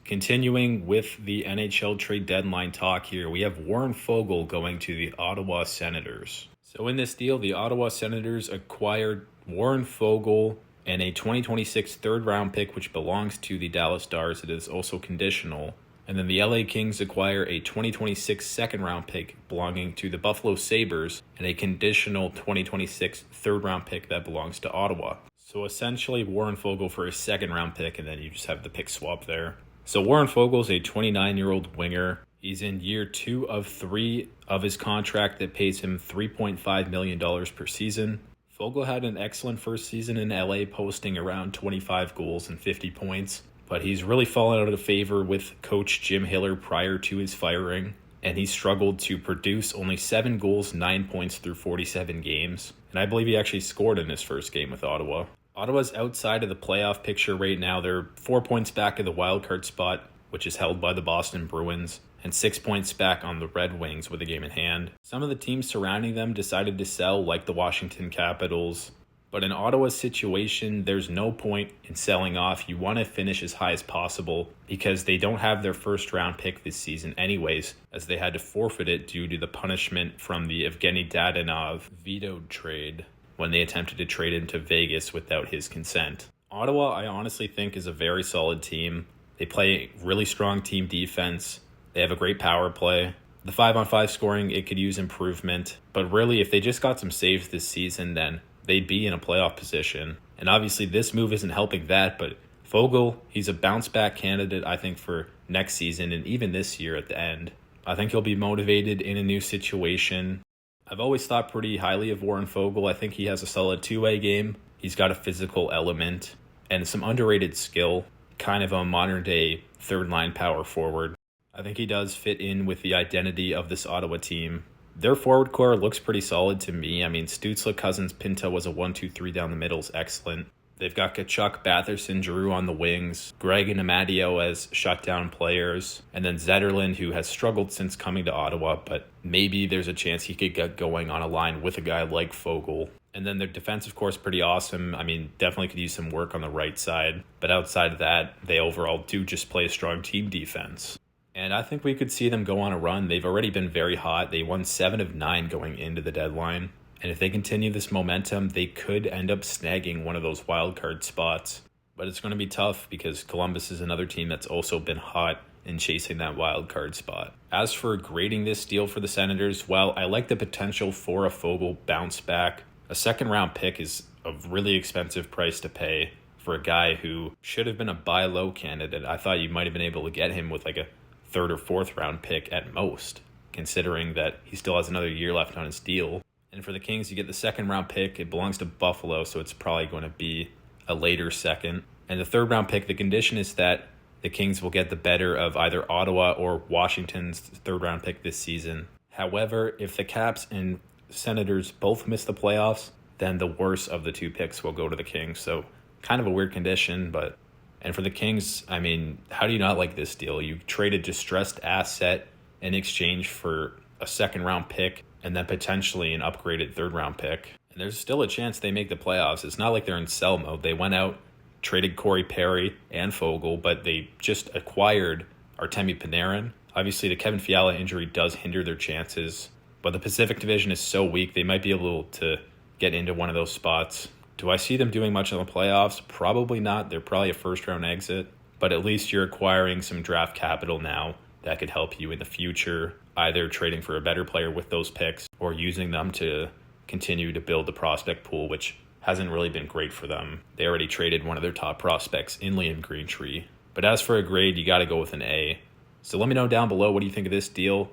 Continuing with the NHL trade deadline talk here, we have Warren Foegele going to the Ottawa Senators. So in this deal, the Ottawa Senators acquired Warren Foegele and a 2026 third-round pick, which belongs to the Dallas Stars. It is also conditional. And then the LA Kings acquire a 2026 second-round pick belonging to the Buffalo Sabres and a conditional 2026 third-round pick that belongs to Ottawa. So essentially Warren Foegele for a second-round pick, and then you just have the pick swap there. So Warren Foegele is a 29-year-old winger. He's in year 2 of 3 of his contract that pays him $3.5 million per season. Foegele had an excellent first season in LA, posting around 25 goals and 50 points. But he's really fallen out of favor with coach Jim Hiller prior to his firing. And he struggled to produce only 7 goals, 9 points through 47 games. And I believe he actually scored in his first game with Ottawa. Ottawa's outside of the playoff picture right now. They're 4 points back of the wild card spot, which is held by the Boston Bruins, and 6 points back on the Red Wings with a game in hand. Some of the teams surrounding them decided to sell, like the Washington Capitals. But in Ottawa's situation, there's no point in selling off. You want to finish as high as possible because they don't have their first round pick this season anyways, as they had to forfeit it due to the punishment from the Evgeny Dadonov vetoed trade when they attempted to trade him to Vegas without his consent. Ottawa, I honestly think, is a very solid team. They play really strong team defense. They have a great power play. The 5-on-5 scoring, it could use improvement. But really, if they just got some saves this season, then they'd be in a playoff position. And obviously, this move isn't helping that, but Foegele, he's a bounce-back candidate, I think, for next season and even this year at the end. I think he'll be motivated in a new situation. I've always thought pretty highly of Warren Foegele. I think he has a solid two-way game. He's got a physical element and some underrated skill, kind of a modern-day third-line power forward. I think he does fit in with the identity of this Ottawa team. Their forward core looks pretty solid to me. I mean, Stützle, Cousins, Pinto was a 1-2-3 down the middle is excellent. They've got Tkachuk, Batherson, Giroux on the wings, Greg and Amadio as shutdown players, and then Zetterlund, who has struggled since coming to Ottawa, but maybe there's a chance he could get going on a line with a guy like Foegele. And then their defense, of course, pretty awesome. I mean, definitely could use some work on the right side, but outside of that, they overall do just play a strong team defense. And I think we could see them go on a run. They've already been very hot. They won 7 of 9 going into the deadline. And if they continue this momentum, they could end up snagging one of those wildcard spots. But it's going to be tough because Columbus is another team that's also been hot in chasing that wildcard spot. As for grading this deal for the Senators, well, I like the potential for a Foegele bounce back. A second-round pick is a really expensive price to pay for a guy who should have been a buy low candidate. I thought you might have been able to get him with like a third or fourth round pick at most, considering that he still has another year left on his deal. And for the Kings, you get the second round pick. It belongs to Buffalo, so it's probably going to be a later second. And the third round pick, the condition is that the Kings will get the better of either Ottawa or Washington's third round pick this season. However, if the Caps and Senators both miss the playoffs, then the worst of the 2 picks will go to the Kings. So kind of a weird condition, but... And for the Kings, I mean, how do you not like this deal? You traded distressed asset in exchange for a second-round pick and then potentially an upgraded third-round pick. And there's still a chance they make the playoffs. It's not like they're in sell mode. They went out, traded Corey Perry and Foegele, but they just acquired Artemi Panarin. Obviously, the Kevin Fiala injury does hinder their chances, but the Pacific Division is so weak, they might be able to get into one of those spots. Do I see them doing much in the playoffs? Probably not. They're probably a first-round exit. But at least you're acquiring some draft capital now that could help you in the future, either trading for a better player with those picks or using them to continue to build the prospect pool, which hasn't really been great for them. They already traded one of their top prospects in Liam Greentree. But as for a grade, you got to go with an A. So let me know down below, what do you think of this deal?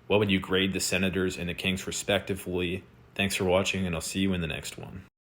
What would you grade the Senators and the Kings respectively? Thanks for watching, and I'll see you in the next one.